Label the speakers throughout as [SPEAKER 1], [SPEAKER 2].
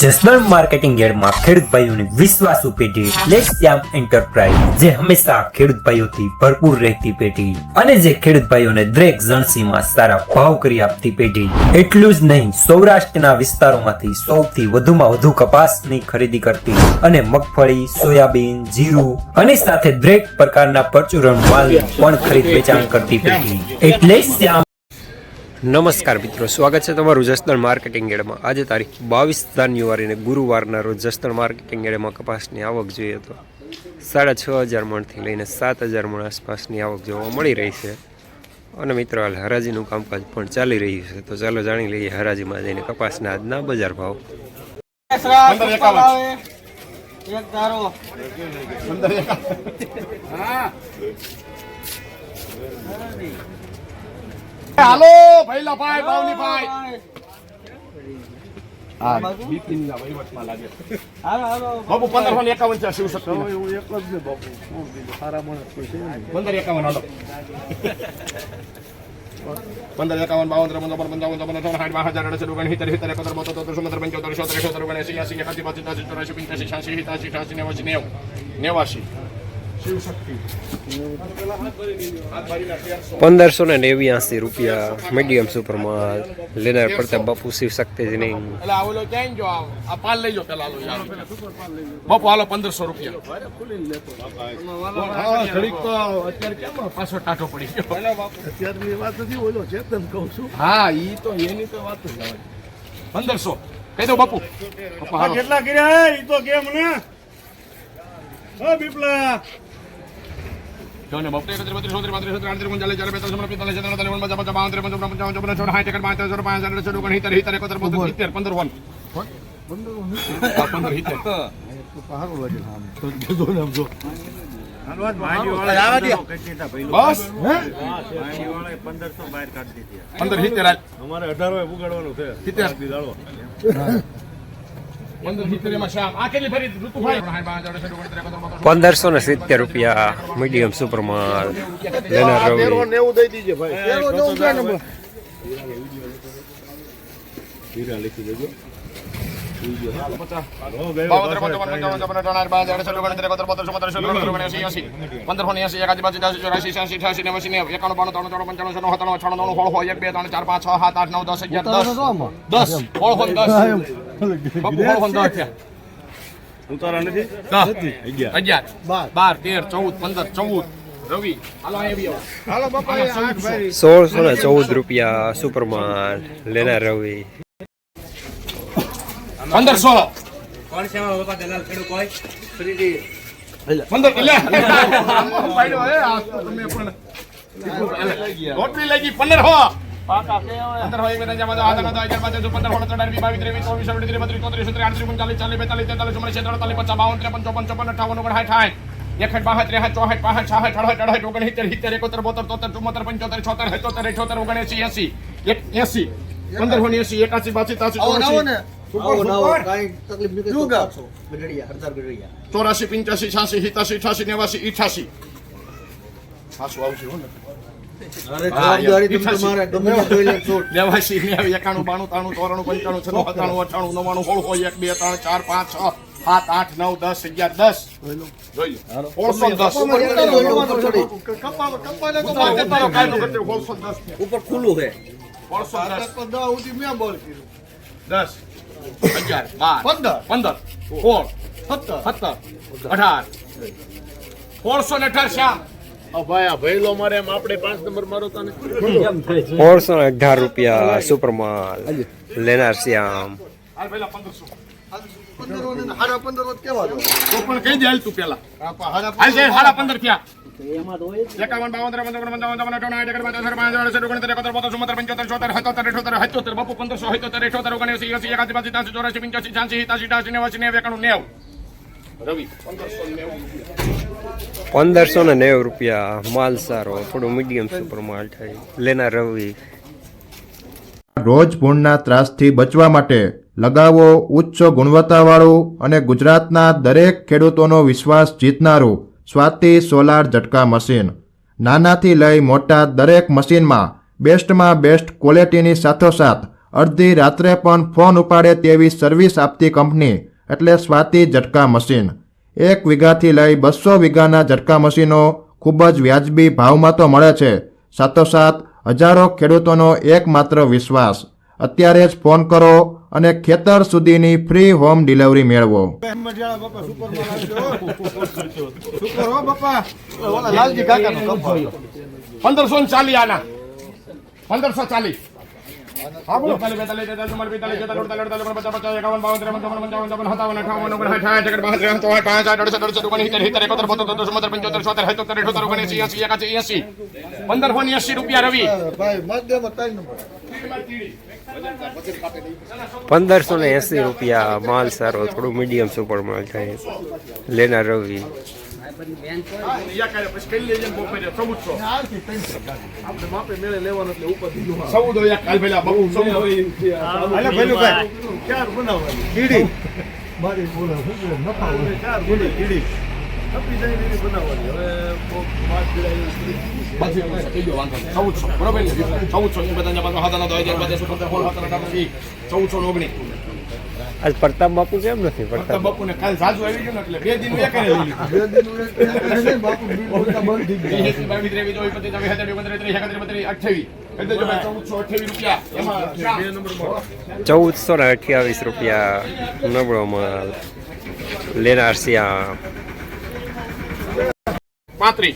[SPEAKER 1] Jasdan marketing યાર્ડમાં ખેડૂત ભાઈઓની વિશ્વાસુ પેઢી લેટ શ્યામ એન્ટરપ્રાઇઝ, જે હંમેશા ખેડૂત ભાઈઓથી ભરપૂર રહેતી પેઢી અને જે ખેડૂત ભાઈઓને દરેક જણસીમાં સારા ભાવ કરી આપતી પેઢી। એટલું જ નહીં, સૌરાષ્ટ્રના વિસ્તારોમાંથી સૌથી વધુમાં વધુ કપાસની ખરીદી કરતી અને મગફળી, સોયાબીન, જીરું અને સાથે દરેક પ્રકારના પરચુરણ માલ પણ ખરીદ વેચાણ કરતી પેઢી એટલે શ્યામ। નમસ્કાર મિત્રો, સ્વાગત છે તમારું જસદણ માર્કેટિંગ યાર્ડમાં। આજે તારીખ 22 જાન્યુઆરીને ગુરુવારના રોજ જસદણ માર્કેટિંગ યાર્ડમાં કપાસની આવક જોઈએ તો 6,500 મણથી લઈને 7,000 મણ આસપાસની આવક જોવા મળી રહી છે અને મિત્રો હાલ હરાજીનું કામકાજ પણ ચાલી રહ્યું છે। તો ચાલો જાણી લઈએ હરાજીમાં જઈને કપાસના આજના બજાર ભાવ।
[SPEAKER 2] હાલો ભઈલા ભાઈ બાવલી ભાઈ આ બીપીન ના વહીવટમાં લાગે હાલો હાલો બાપુ 1551 છે શિવ શક્તિ હું એક જ ને બાપુ સારા માણસ કોઈ છે 1551 હાલો 1551
[SPEAKER 1] ₹1589 મીડિયમ સુપરમાં લેનાર પ્રતાપ બાપુ શિવ શક્તિ જ નહીં।
[SPEAKER 2] એટલે આવો ક્યાં જો આ પાલ લઈ જો પેલા યાર બાપુ હાલો 1500 રૂપિયા હા ઘડીક તો અત્યારે કેમ પાછો ટાટો પડી ગયો અત્યારની વાત નથી ઓલો ચેતન કહું છું હા ઈ તો એની તો વાત જ 1500 કહી દો બાપુ કેટલા કર્યા ઈ તો કેમ ને ઓ બિપલા જોને બાપુ 31 32 33 34 35 40
[SPEAKER 1] ₹1570 મીડિયમ સુપરમાં લેનાર રવિ।
[SPEAKER 2] ઉતારા નથી 11 12 13 14 15 14 રવિ હાલો આવી હાલો બાપા
[SPEAKER 1] 1614 સુપરમાં લેનાર રવિ।
[SPEAKER 2] 1500 કોણ છે બાપા દલાલ ખેડૂત કોઈ ફરીથી 15 લે પાડ્યો હે આ તો તમે પણ રોટલી લઈ ગઈ 1500 પાકા કે હોય 15 હોય મેં જમા આધા ના 11 15 16 17 18 22 23 24 25 33 34 35 40 45 46 47 48 55 55 58 59 61 62 63 64 65 66 68 69 70 71 72 73 74 75 76 77 78 79 80 1580 81 ઉપર ખુલ્લું છે 10 11 12 15 16 17 18 1618 શ્યામ ભાઈ આ ભઈલો મારે એમ આપણે 5 નંબર મારો તને
[SPEAKER 1] ₹1618 સુપરમાં લેનાર શ્યામ।
[SPEAKER 2] હાલ પહેલા 1500 15 કેવા દો તો પણ કહી દે હાલ તું પહેલા હાલ છે 15 થયા એમાં તો 51 52 બાપુ 1590 રવિ
[SPEAKER 1] ₹1590 માલ સારો, થોડું મીડિયમ સુપર માલ થાય લેનાર રવિ।
[SPEAKER 3] રોજ ભૂણના ત્રાસથી બચવા માટે લગાવો ઉચ્ચ ગુણવત્તાવાળું અને ગુજરાતના દરેક ખેડૂતોનો વિશ્વાસ જીતનારું સ્વાતિ સોલાર ઝટકા મશીન। નાનાથી લઈ મોટા દરેક મશીનમાં બેસ્ટમાં બેસ્ટ ક્વોલિટીની સાથોસાથ અડધી રાત્રે પણ ફોન ઉપાડે તેવી સર્વિસ આપતી કંપની એટલે સ્વાતિ ઝટકા મશીન. 1 વીઘાથી લઈ 200 વીઘાના ઝટકા મશીનો ખૂબ જ વ્યાજબી ભાવમાં તો મળે છે. સાથોસાથ હજારો ખેડૂતોનો એકમાત્ર વિશ્વાસ. અત્યારે જ ફોન કરો અને ખેતર સુધીની ફ્રી હોમ ડિલિવરી મેળવો.
[SPEAKER 2] લાલજી કાકા 1540 આના 1540. હા બોલો 45 43 44 45 46 47 48 50 1580 રૂપિયા રવિ
[SPEAKER 4] 1580 રૂપિયા માલ સારો, થોડું મીડિયમ સુપર માલ થાય. લેનાર રવિ
[SPEAKER 2] 1419.
[SPEAKER 4] આજ પ્રતાપ બાપુ કેમ નથી?
[SPEAKER 2] પ્રતાપ બાપુને કાલ સાજુ આવી ગયું ને એટલે 2 દિન એક રૂપિયા. એમાં
[SPEAKER 4] 1428 રૂપિયા નબળો માલ. લેનાર શ્યામ
[SPEAKER 2] 35.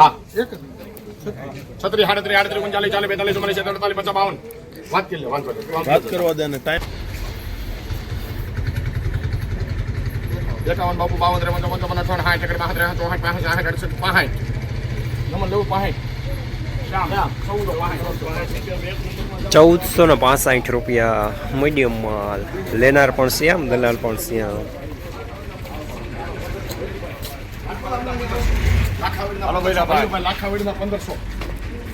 [SPEAKER 2] હા 36 38 39 40 41 42 43 45 55. વાત કરી લે, વાત કરવા દે ને ટાઈમ. 51 બાપુ 52 53 54 58 62 63 65 નંબર લેવું 65.
[SPEAKER 4] 1465 રૂપિયા મીડિયમ માલ. લેનાર પણ શ્યામ, દલાલ પણ શ્યામ.
[SPEAKER 2] લાખાવાડીના 1500.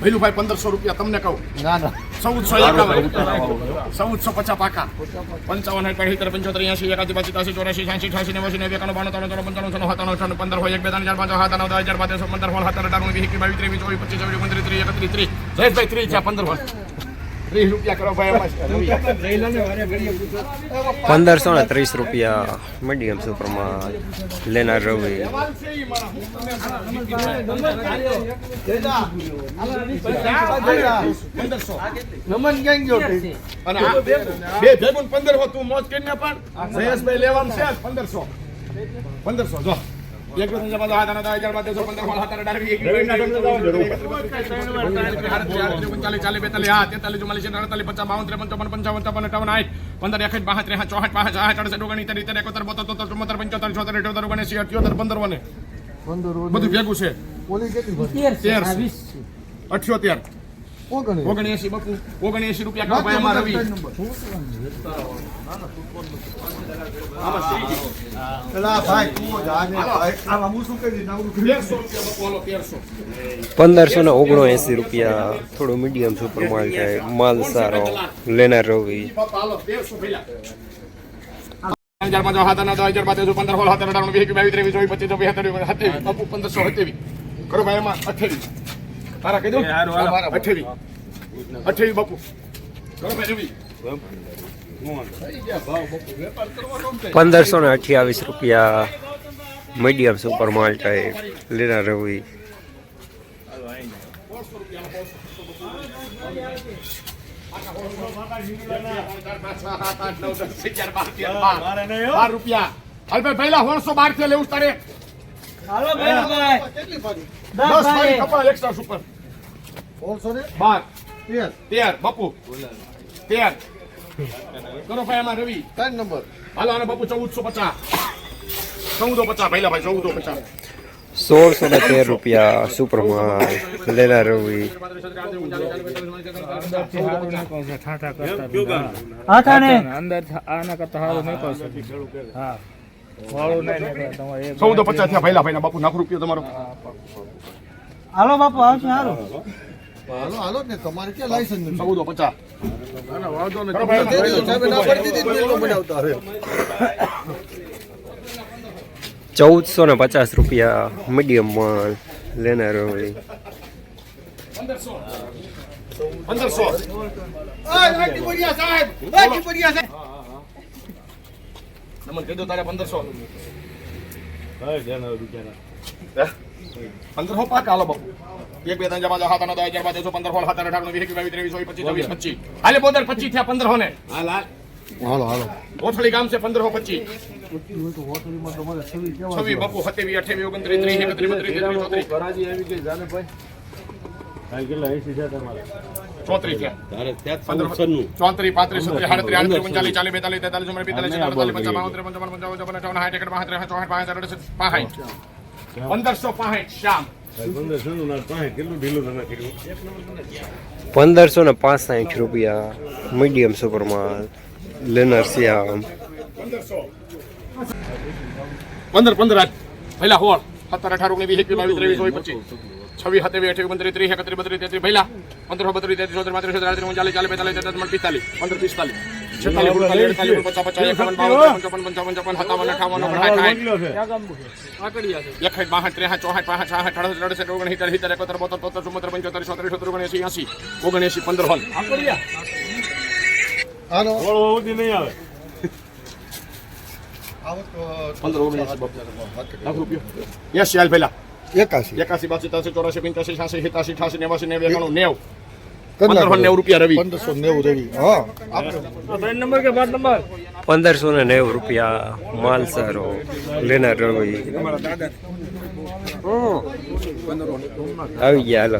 [SPEAKER 2] ભૈલુભાઈ 1500 રૂપિયા તમને કહું. ના ના 1451 1450 પાકા 55 75 75 80 81 85 84 86 87 89 90 91 92 93 94 95 15 હોય 1 2 3 4 5 6 7 9 10 11 12 15 હોય 17 18 19 20 22 23 24 25 26 30 જયેશભાઈ 30 છે 15 હોય 30 રૂપિયા કરો ભાઈ.
[SPEAKER 4] 1530 રૂપિયા મીડિયમ સુપર માલ. લેનાર રવિ
[SPEAKER 2] 1500 તું મોજ કરીને પણ જયેશભાઈ લેવાનું છે 1500 જો એક બે ત્રણ ચાર પાંચ છ સાત આઠ નવ દસ 11 12 13 14 બધું ભેગું છે. 78 79 બાપુ 79 રૂપિયા કરો ભાઈ અમારા રવિ.
[SPEAKER 4] પંદરસો ને 79 રૂપિયા. થોડું મીડિયમ સુપર માલ થાય. માલ સારો. લેનાર રવિ
[SPEAKER 2] 1527 કરો ભાઈ એમાં 28 તારા કહી દઉં 28 બાપુ કરો ભાઈ રવિ.
[SPEAKER 4] 1528 રૂપિયા મીડિયમ સુપર માલ થાય. લેનાર રવિ
[SPEAKER 2] 12 રૂપિયા. હાલ ભાઈ પહેલા 112 થી લેવું તારે. હાલો ભાઈ 10 ભાઈ કપા એક્સ્ટ્રા સુપર 13 બાપુ 13 કરો ભાઈ એમાં રવિ 3 નંબર. હાલો આને બાપુ 1450 પહેલા ભાઈ 1450
[SPEAKER 4] 1613 રૂપિયા સુપર માલ. લેનાર રવિ
[SPEAKER 5] હા
[SPEAKER 2] 1450 થયા પહેલા ભાઈ બાપુ લાખ રૂપિયા તમારો.
[SPEAKER 5] હાલો બાપુ આવશે. હાલો
[SPEAKER 6] હાલો ને તમારે ક્યાં લાયસન્સ
[SPEAKER 4] 1450 રૂપિયા મીડિયમ માલ. લેનાર રવિ
[SPEAKER 2] 1500 ટીપુરિયા સાહેબ નમન કહી દો તારે 1500 1500 પાક હાલો બાપુ 1 2 3 4 5 7 9 10 11 12 13 15 17 18 19 20 21 22 23 24 25 હાલે બોદર 25 થયા 1500 ને
[SPEAKER 6] હાલો હાલો
[SPEAKER 2] કોથળી ગામ છે 1525 છવ્વી બાપુ 27 28 29 30 31 32 33 34 થયા 34 35 37 38 39 40 40 42 1565 શ્યામ
[SPEAKER 4] 1565 રૂપિયા મીડિયમ સુપર માલ લેનર શ્યામ
[SPEAKER 2] 15 પહેલા હોળ 17 18 19 20 22 23 26 27 28 29 30 31 32 33 પહેલા 15 32 33 34 35 40 40 45 45 પહેલા
[SPEAKER 6] 81
[SPEAKER 2] 81 82 83 84 85 86 87 88 89 90 1590 રૂપિયા રવિ
[SPEAKER 6] 1590 રવિ હા
[SPEAKER 4] 1590 રૂપિયા માલ સારો લેનર રવિ આવી ગયા હાલો